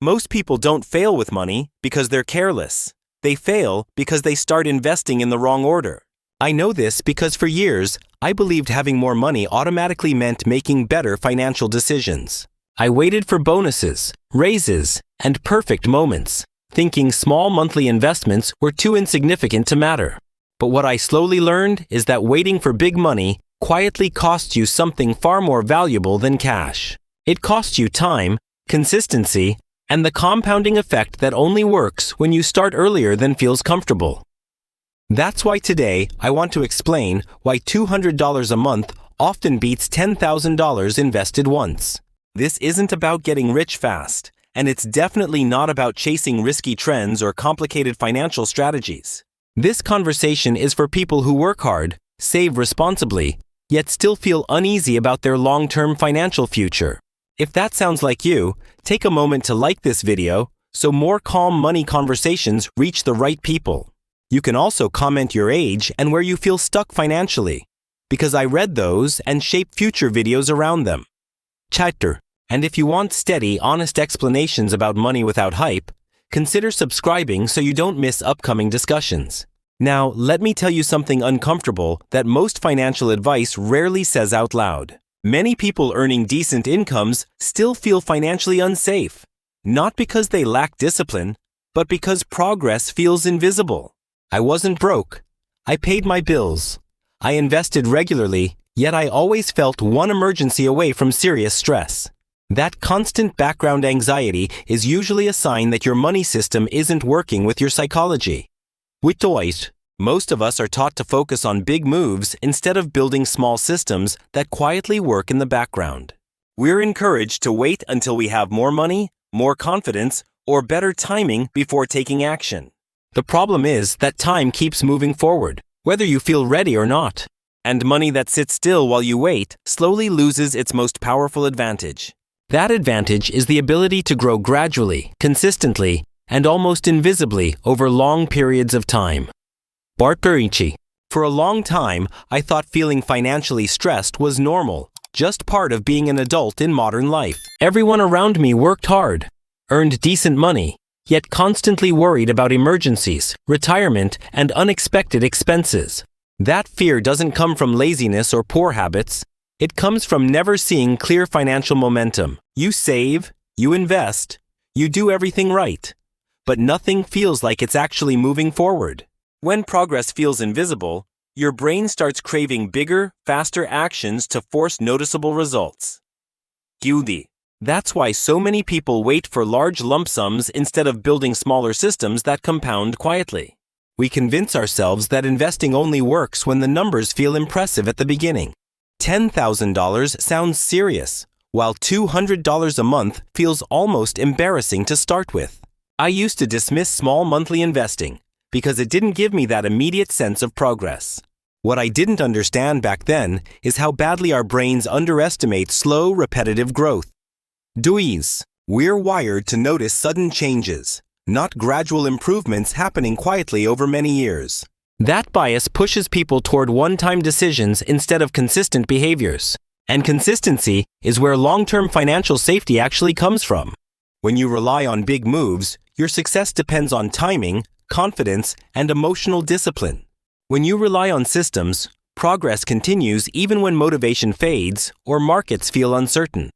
Most people don't fail with money because they're careless. They fail because they start investing in the wrong order. I know this because for years, I believed having more money automatically meant making better financial decisions. I waited for bonuses, raises, and perfect moments, thinking small monthly investments were too insignificant to matter. But what I slowly learned is that waiting for big money quietly costs you something far more valuable than cash. It costs you time, consistency, and the compounding effect that only works when you start earlier than feels comfortable. That's why today I want to explain why $200 a month often beats $10,000 invested once. This isn't about getting rich fast, and it's definitely not about chasing risky trends or complicated financial strategies. This conversation is for people who work hard, save responsibly, yet still feel uneasy about their long-term financial future. If that sounds like you, take a moment to like this video so more calm money conversations reach the right people. You can also comment your age and where you feel stuck financially, because I read those and shape future videos around them. Chapter. And if you want steady, honest explanations about money without hype, consider subscribing so you don't miss upcoming discussions. Now, let me tell you something uncomfortable that most financial advice rarely says out loud. Many people earning decent incomes still feel financially unsafe, not because they lack discipline, but because progress feels invisible. I wasn't broke. I paid my bills. I invested regularly, yet I always felt one emergency away from serious stress. That constant background anxiety is usually a sign that your money system isn't working with your psychology. With Deutsch, most of us are taught to focus on big moves instead of building small systems that quietly work in the background. We're encouraged to wait until we have more money, more confidence, or better timing before taking action. The problem is that time keeps moving forward, whether you feel ready or not. And money that sits still while you wait slowly loses its most powerful advantage. That advantage is the ability to grow gradually, consistently, and almost invisibly over long periods of time. Bart Barici. For a long time, I thought feeling financially stressed was normal, just part of being an adult in modern life. Everyone around me worked hard, earned decent money, yet constantly worried about emergencies, retirement, and unexpected expenses. That fear doesn't come from laziness or poor habits. It comes from never seeing clear financial momentum. You save, you invest, you do everything right, but nothing feels like it's actually moving forward. When progress feels invisible, your brain starts craving bigger, faster actions to force noticeable results. Guilty. That's why so many people wait for large lump sums instead of building smaller systems that compound quietly. We convince ourselves that investing only works when the numbers feel impressive at the beginning. $10,000 sounds serious, while $200 a month feels almost embarrassing to start with. I used to dismiss small monthly investing because it didn't give me that immediate sense of progress. What I didn't understand back then is how badly our brains underestimate slow, repetitive growth. Deutsch. We're wired to notice sudden changes, not gradual improvements happening quietly over many years. That bias pushes people toward one-time decisions instead of consistent behaviors. And consistency is where long-term financial safety actually comes from. When you rely on big moves, your success depends on timing, confidence, and emotional discipline. When you rely on systems, progress continues even when motivation fades or markets feel uncertain.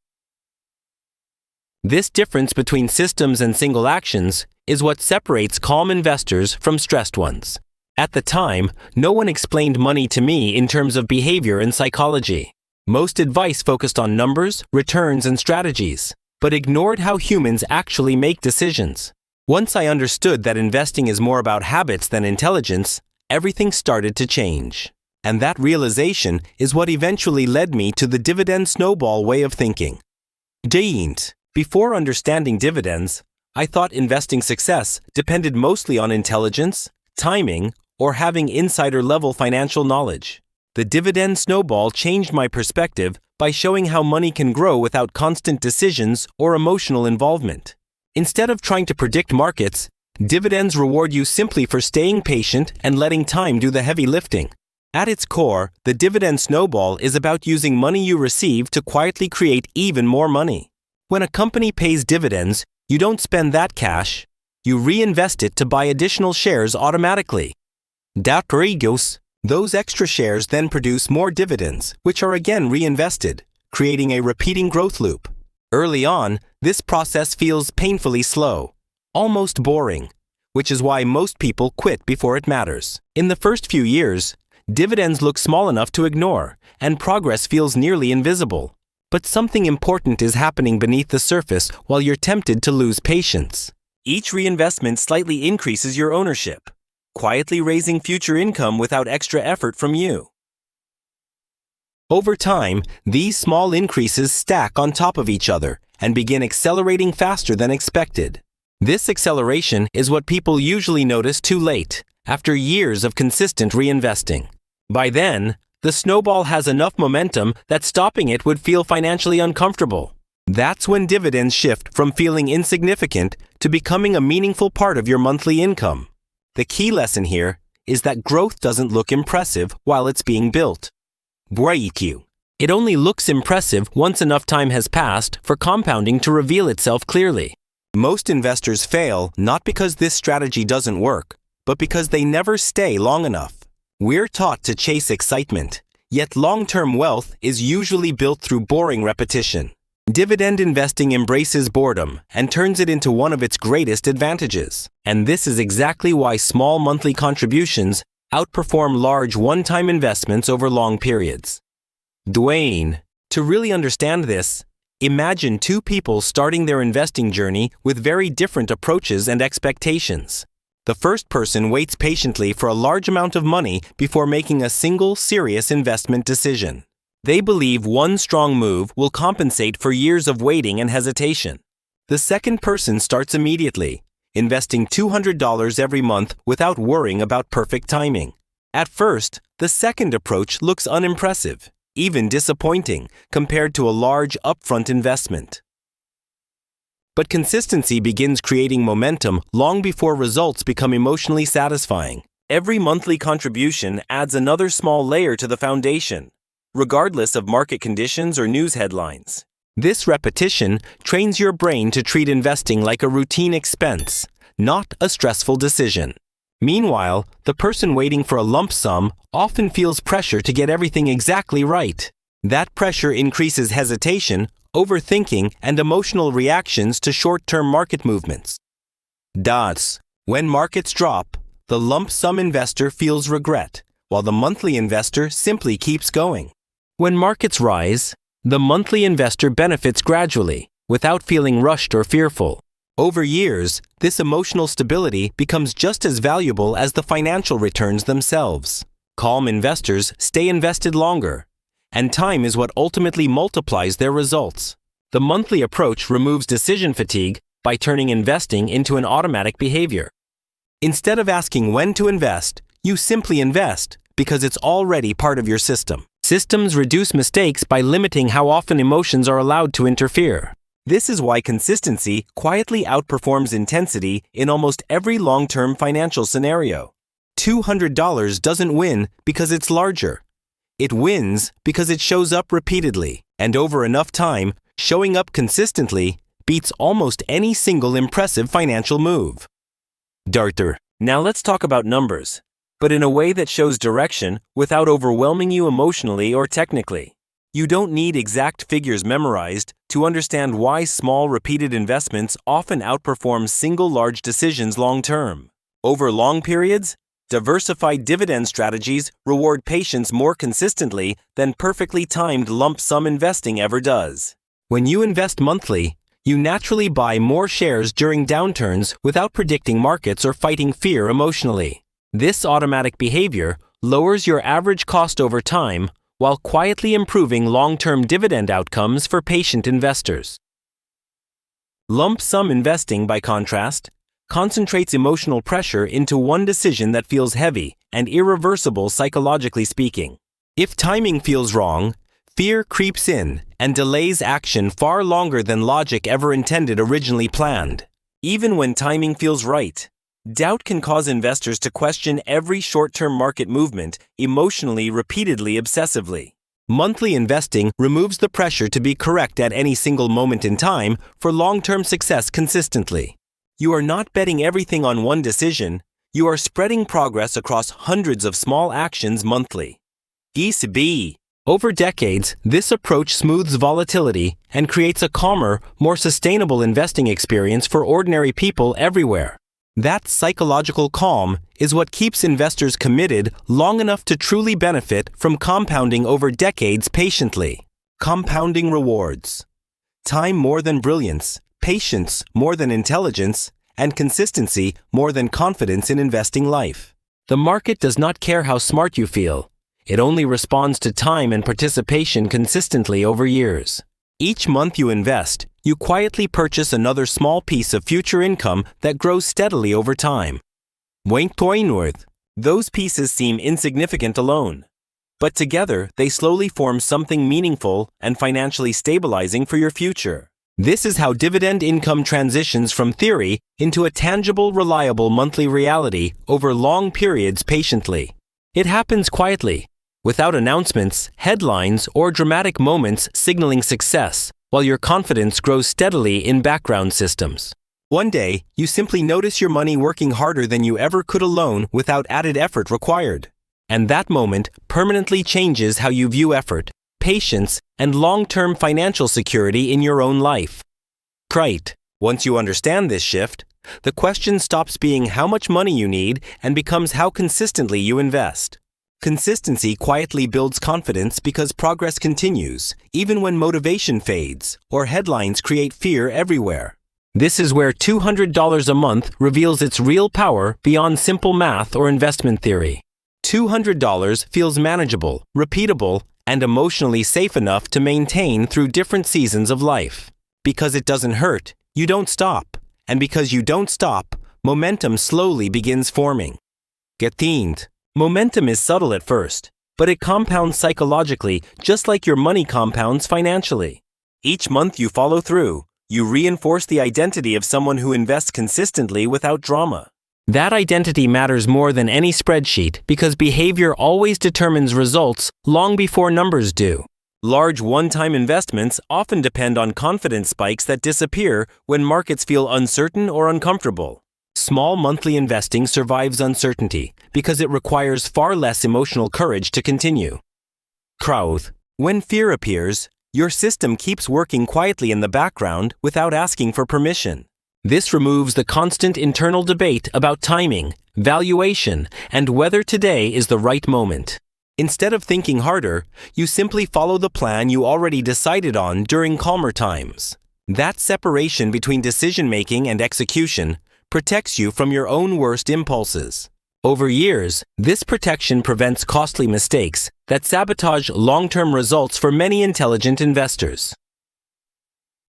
This difference between systems and single actions is what separates calm investors from stressed ones. At the time, no one explained money to me in terms of behavior and psychology. Most advice focused on numbers, returns, and strategies, but ignored how humans actually make decisions. Once I understood that investing is more about habits than intelligence, everything started to change. And that realization is what eventually led me to the Dividend Snowball way of thinking. Deutsch. Before understanding dividends, I thought investing success depended mostly on intelligence, timing, or having insider-level financial knowledge. The Dividend Snowball changed my perspective by showing how money can grow without constant decisions or emotional involvement. Instead of trying to predict markets, dividends reward you simply for staying patient and letting time do the heavy lifting. At its core, the Dividend Snowball is about using money you receive to quietly create even more money. When a company pays dividends, You don't spend that cash. You reinvest it to buy additional shares automatically. Those extra shares then produce more dividends, which are again reinvested, creating a repeating growth loop. Early on, this process feels painfully slow, almost boring, which is why most people quit before it matters. In the first few years, dividends look small enough to ignore, and progress feels nearly invisible. But something important is happening beneath the surface while you're tempted to lose patience. Each reinvestment slightly increases your ownership, quietly raising future income without extra effort from you. Over time, these small increases stack on top of each other and begin accelerating faster than expected. This acceleration is what people usually notice too late, after years of consistent reinvesting. By then, the snowball has enough momentum that stopping it would feel financially uncomfortable. That's when dividends shift from feeling insignificant to becoming a meaningful part of your monthly income. The key lesson here is that growth doesn't look impressive while it's being built. It only looks impressive once enough time has passed for compounding to reveal itself clearly. Most investors fail not because this strategy doesn't work, but because they never stay long enough. We're taught to chase excitement, yet long-term wealth is usually built through boring repetition. Dividend investing embraces boredom and turns it into one of its greatest advantages. And this is exactly why small monthly contributions outperform large one-time investments over long periods. To really understand this, imagine two people starting their investing journey with very different approaches and expectations. The first person waits patiently for a large amount of money before making a single serious investment decision. They believe one strong move will compensate for years of waiting and hesitation. The second person starts immediately, investing $200 every month without worrying about perfect timing. At first, the second approach looks unimpressive, even disappointing, compared to a large upfront investment. But consistency begins creating momentum long before results become emotionally satisfying. Every monthly contribution adds another small layer to the foundation, regardless of market conditions or news headlines. This repetition trains your brain to treat investing like a routine expense, not a stressful decision. Meanwhile, the person waiting for a lump sum often feels pressure to get everything exactly right. That pressure increases hesitation, overthinking, and emotional reactions to short-term market movements. When markets drop, the lump sum investor feels regret, while the monthly investor simply keeps going. When markets rise, the monthly investor benefits gradually, without feeling rushed or fearful. Over years, this emotional stability becomes just as valuable as the financial returns themselves. Calm investors stay invested longer, and time is what ultimately multiplies their results. The monthly approach removes decision fatigue by turning investing into an automatic behavior. Instead of asking when to invest, you simply invest because it's already part of your system. Systems reduce mistakes by limiting how often emotions are allowed to interfere. This is why consistency quietly outperforms intensity in almost every long-term financial scenario. $200 doesn't win because it's larger. It wins because it shows up repeatedly, and over enough time, showing up consistently beats almost any single impressive financial move. Now let's talk about numbers, but in a way that shows direction without overwhelming you emotionally or technically. You don't need exact figures memorized to understand why small repeated investments often outperform single large decisions long-term. Over long periods, diversified dividend strategies reward patience more consistently than perfectly timed lump sum investing ever does. When you invest monthly, you naturally buy more shares during downturns without predicting markets or fighting fear emotionally. This automatic behavior lowers your average cost over time while quietly improving long-term dividend outcomes for patient investors. Lump sum investing, by contrast, concentrates emotional pressure into one decision that feels heavy and irreversible psychologically speaking. If timing feels wrong, fear creeps in and delays action far longer than logic ever intended originally planned. Even when timing feels right, doubt can cause investors to question every short-term market movement emotionally, repeatedly, obsessively. Monthly investing removes the pressure to be correct at any single moment in time for long-term success consistently. You are not betting everything on one decision. You are spreading progress across hundreds of small actions monthly. ECB. Over decades, this approach smooths volatility and creates a calmer, more sustainable investing experience for ordinary people everywhere. That psychological calm is what keeps investors committed long enough to truly benefit from compounding over decades patiently. Compounding rewards. Time more than brilliance, patience more than intelligence, and consistency more than confidence in investing life. The market does not care how smart you feel. It only responds to time and participation consistently over years. Each month you invest, you quietly purchase another small piece of future income that grows steadily over time. Those pieces seem insignificant alone, but together they slowly form something meaningful and financially stabilizing for your future. This is how dividend income transitions from theory into a tangible, reliable monthly reality over long periods patiently. It happens quietly, without announcements, headlines, or dramatic moments signaling success, while your confidence grows steadily in background systems. One day, you simply notice your money working harder than you ever could alone without added effort required. And that moment permanently changes how you view effort, patience, and long-term financial security in your own life. Right. Once you understand this shift, the question stops being how much money you need and becomes how consistently you invest. Consistency quietly builds confidence because progress continues, even when motivation fades or headlines create fear everywhere. This is where $200 a month reveals its real power beyond simple math or investment theory. $200 feels manageable, repeatable, and emotionally safe enough to maintain through different seasons of life. Because it doesn't hurt, you don't stop. And because you don't stop, momentum slowly begins forming. Momentum is subtle at first, but it compounds psychologically just like your money compounds financially. Each month you follow through, you reinforce the identity of someone who invests consistently without drama. That identity matters more than any spreadsheet because behavior always determines results long before numbers do. Large one-time investments often depend on confidence spikes that disappear when markets feel uncertain or uncomfortable. Small monthly investing survives uncertainty because it requires far less emotional courage to continue. When fear appears, your system keeps working quietly in the background without asking for permission. This removes the constant internal debate about timing, valuation, and whether today is the right moment. Instead of thinking harder, you simply follow the plan you already decided on during calmer times. That separation between decision-making and execution protects you from your own worst impulses. Over years, this protection prevents costly mistakes that sabotage long-term results for many intelligent investors.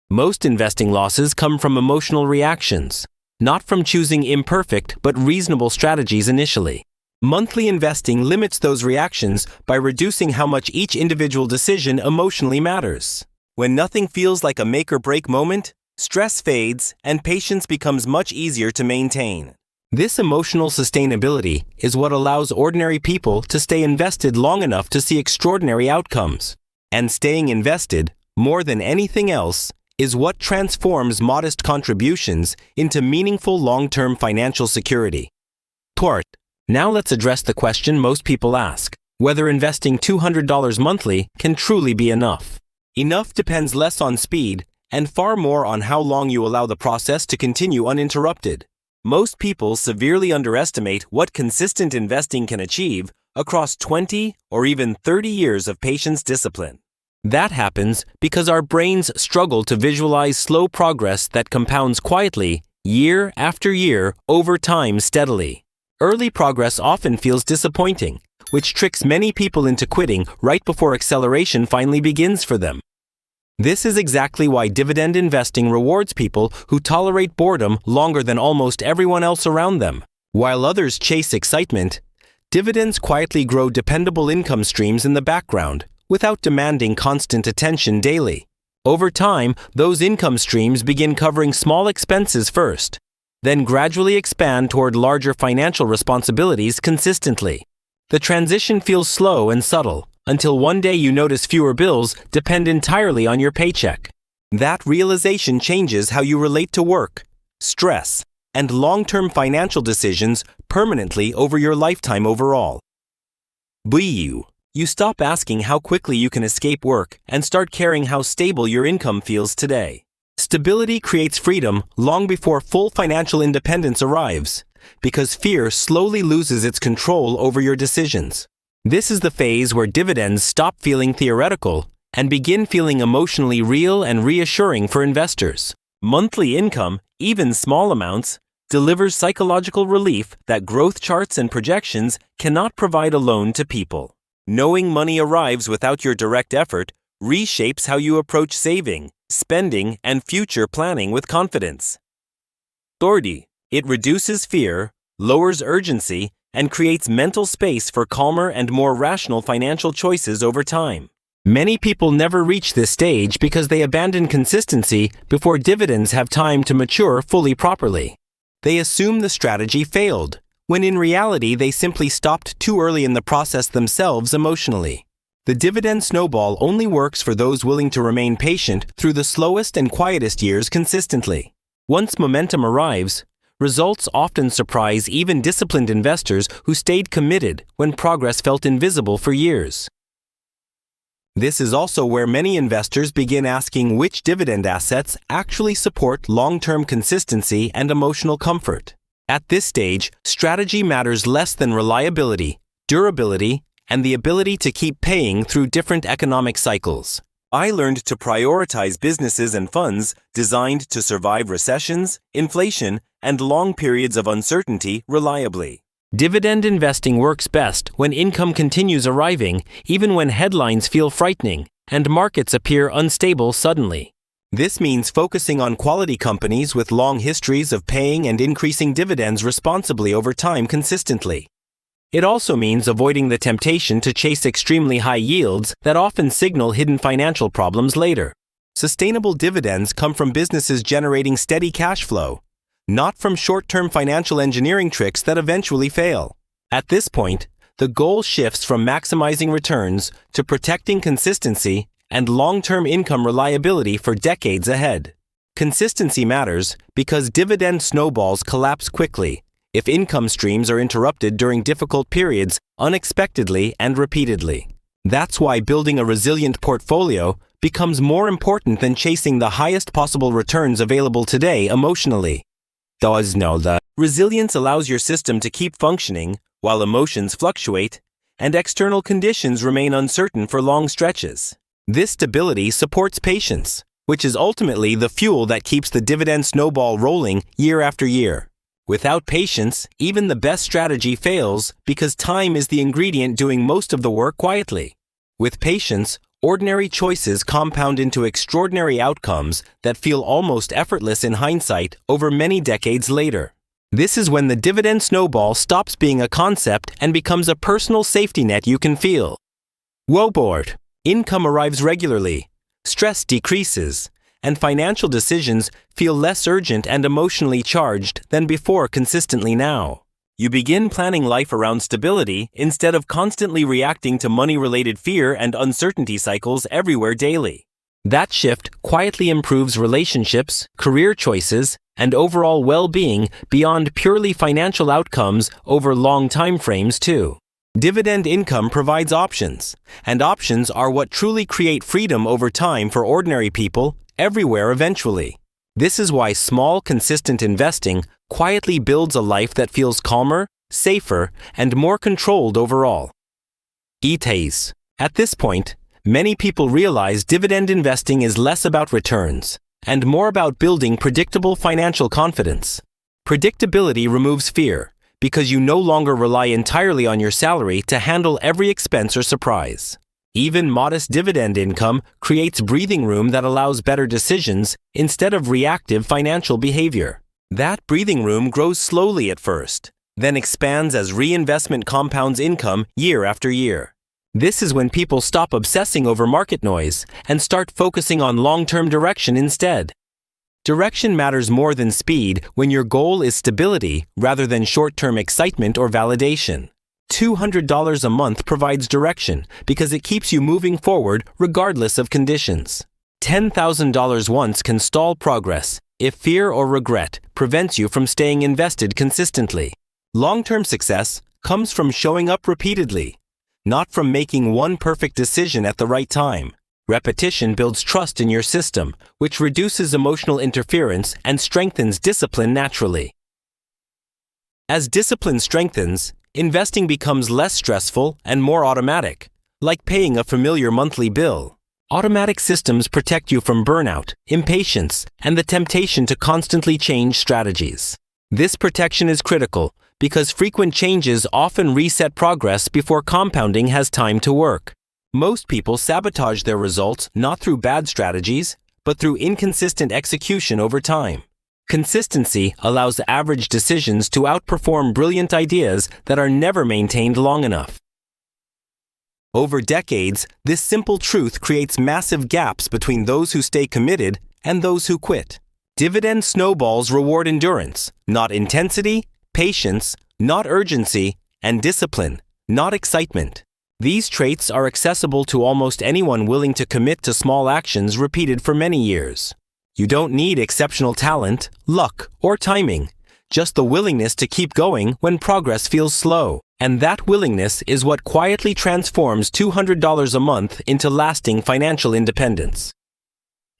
Most investing losses come from emotional reactions, not from choosing imperfect but reasonable strategies initially. Monthly investing limits those reactions by reducing how much each individual decision emotionally matters. When nothing feels like a make-or-break moment, stress fades and patience becomes much easier to maintain. This emotional sustainability is what allows ordinary people to stay invested long enough to see extraordinary outcomes. And staying invested, more than anything else, is what transforms modest contributions into meaningful long-term financial security. Now let's address the question most people ask, whether investing $200 monthly can truly be enough. Enough depends less on speed and far more on how long you allow the process to continue uninterrupted. Most people severely underestimate what consistent investing can achieve across 20 or even 30 years of patience discipline. That happens because our brains struggle to visualize slow progress that compounds quietly, year after year, over time steadily. Early progress often feels disappointing, which tricks many people into quitting right before acceleration finally begins for them. This is exactly why dividend investing rewards people who tolerate boredom longer than almost everyone else around them. While others chase excitement, dividends quietly grow dependable income streams in the background without demanding constant attention daily. Over time, those income streams begin covering small expenses first, then gradually expand toward larger financial responsibilities consistently. The transition feels slow and subtle, until one day you notice fewer bills depend entirely on your paycheck. That realization changes how you relate to work, stress, and long-term financial decisions permanently over your lifetime overall. You stop asking how quickly you can escape work and start caring how stable your income feels today. Stability creates freedom long before full financial independence arrives, because fear slowly loses its control over your decisions. This is the phase where dividends stop feeling theoretical and begin feeling emotionally real and reassuring for investors. Monthly income, even small amounts, delivers psychological relief that growth charts and projections cannot provide alone to people. Knowing money arrives without your direct effort reshapes how you approach saving, spending, and future planning with confidence. Authority. It reduces fear, lowers urgency, and creates mental space for calmer and more rational financial choices over time. Many people never reach this stage because they abandon consistency before dividends have time to mature fully properly. They assume the strategy failed, when in reality they simply stopped too early in the process themselves emotionally. The dividend snowball only works for those willing to remain patient through the slowest and quietest years consistently. Once momentum arrives, results often surprise even disciplined investors who stayed committed when progress felt invisible for years. This is also where many investors begin asking which dividend assets actually support long-term consistency and emotional comfort. At this stage, strategy matters less than reliability, durability, and the ability to keep paying through different economic cycles. I learned to prioritize businesses and funds designed to survive recessions, inflation, and long periods of uncertainty reliably. Dividend investing works best when income continues arriving, even when headlines feel frightening and markets appear unstable suddenly. This means focusing on quality companies with long histories of paying and increasing dividends responsibly over time consistently. It also means avoiding the temptation to chase extremely high yields that often signal hidden financial problems later. Sustainable dividends come from businesses generating steady cash flow, not from short-term financial engineering tricks that eventually fail. At this point, the goal shifts from maximizing returns to protecting consistency and long-term income reliability for decades ahead. Consistency matters because dividend snowballs collapse quickly if income streams are interrupted during difficult periods unexpectedly and repeatedly. That's why building a resilient portfolio becomes more important than chasing the highest possible returns available today emotionally. Thus, know that resilience allows your system to keep functioning while emotions fluctuate and external conditions remain uncertain for long stretches. This stability supports patience, which is ultimately the fuel that keeps the dividend snowball rolling year after year. Without patience, even the best strategy fails because time is the ingredient doing most of the work quietly. With patience, ordinary choices compound into extraordinary outcomes that feel almost effortless in hindsight over many decades later. This is when the dividend snowball stops being a concept and becomes a personal safety net you can feel. Board. Income arrives regularly, stress decreases, and financial decisions feel less urgent and emotionally charged than before consistently now. You begin planning life around stability instead of constantly reacting to money-related fear and uncertainty cycles everywhere daily. That shift quietly improves relationships, career choices, and overall well-being beyond purely financial outcomes over long time frames too. Dividend income provides options, and options are what truly create freedom over time for ordinary people everywhere eventually. This is why small, consistent investing quietly builds a life that feels calmer, safer, and more controlled overall. At this point, many people realize dividend investing is less about returns and more about building predictable financial confidence. Predictability removes fear, because you no longer rely entirely on your salary to handle every expense or surprise. Even modest dividend income creates breathing room that allows better decisions instead of reactive financial behavior. That breathing room grows slowly at first, then expands as reinvestment compounds income year after year. This is when people stop obsessing over market noise and start focusing on long-term direction instead. Direction matters more than speed when your goal is stability rather than short-term excitement or validation. $200 a month provides direction because it keeps you moving forward regardless of conditions. $10,000 once can stall progress if fear or regret prevents you from staying invested consistently. Long-term success comes from showing up repeatedly, not from making one perfect decision at the right time. Repetition builds trust in your system, which reduces emotional interference and strengthens discipline naturally. As discipline strengthens, investing becomes less stressful and more automatic, like paying a familiar monthly bill. Automatic systems protect you from burnout, impatience, and the temptation to constantly change strategies. This protection is critical because frequent changes often reset progress before compounding has time to work. Most people sabotage their results not through bad strategies, but through inconsistent execution over time. Consistency allows average decisions to outperform brilliant ideas that are never maintained long enough. Over decades, this simple truth creates massive gaps between those who stay committed and those who quit. Dividend snowballs reward endurance, not intensity, patience, not urgency, and discipline, not excitement. These traits are accessible to almost anyone willing to commit to small actions repeated for many years. You don't need exceptional talent, luck, or timing, just the willingness to keep going when progress feels slow. And that willingness is what quietly transforms $200 a month into lasting financial independence.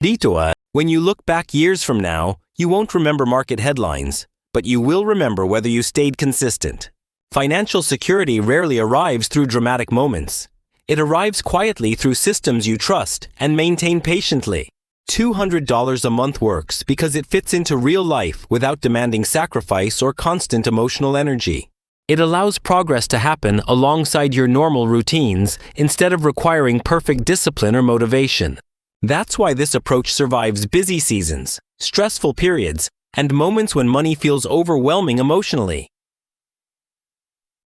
Dito, when you look back years from now, you won't remember market headlines, but you will remember whether you stayed consistent. Financial security rarely arrives through dramatic moments. It arrives quietly through systems you trust and maintain patiently. $200 a month works because it fits into real life without demanding sacrifice or constant emotional energy. It allows progress to happen alongside your normal routines instead of requiring perfect discipline or motivation. That's why this approach survives busy seasons, stressful periods, and moments when money feels overwhelming emotionally.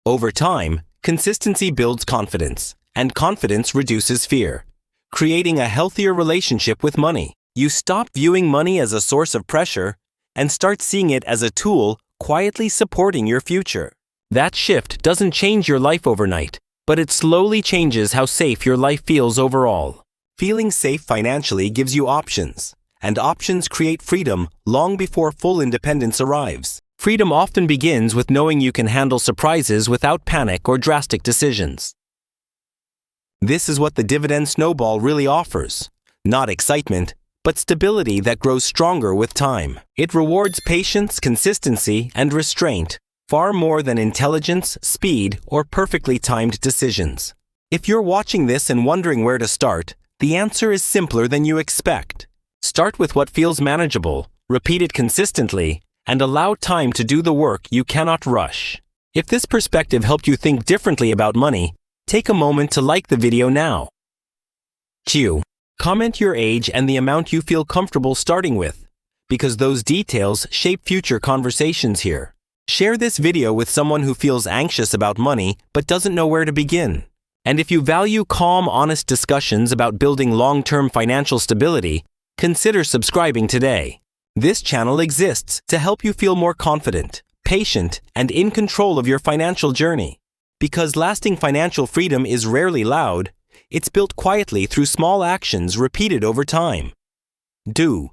Over time, consistency builds confidence, and confidence reduces fear, creating a healthier relationship with money. You stop viewing money as a source of pressure and start seeing it as a tool quietly supporting your future. That shift doesn't change your life overnight, but it slowly changes how safe your life feels overall. Feeling safe financially gives you options, and options create freedom long before full independence arrives. Freedom often begins with knowing you can handle surprises without panic or drastic decisions. This is what the dividend snowball really offers. Not excitement, but stability that grows stronger with time. It rewards patience, consistency, and restraint, far more than intelligence, speed, or perfectly timed decisions. If you're watching this and wondering where to start, the answer is simpler than you expect. Start with what feels manageable, repeat it consistently, and allow time to do the work you cannot rush. If this perspective helped you think differently about money, take a moment to like the video now. Comment your age and the amount you feel comfortable starting with, because those details shape future conversations here. Share this video with someone who feels anxious about money but doesn't know where to begin. And if you value calm, honest discussions about building long-term financial stability, consider subscribing today. This channel exists to help you feel more confident, patient, and in control of your financial journey. Because lasting financial freedom is rarely loud, it's built quietly through small actions repeated over time. Do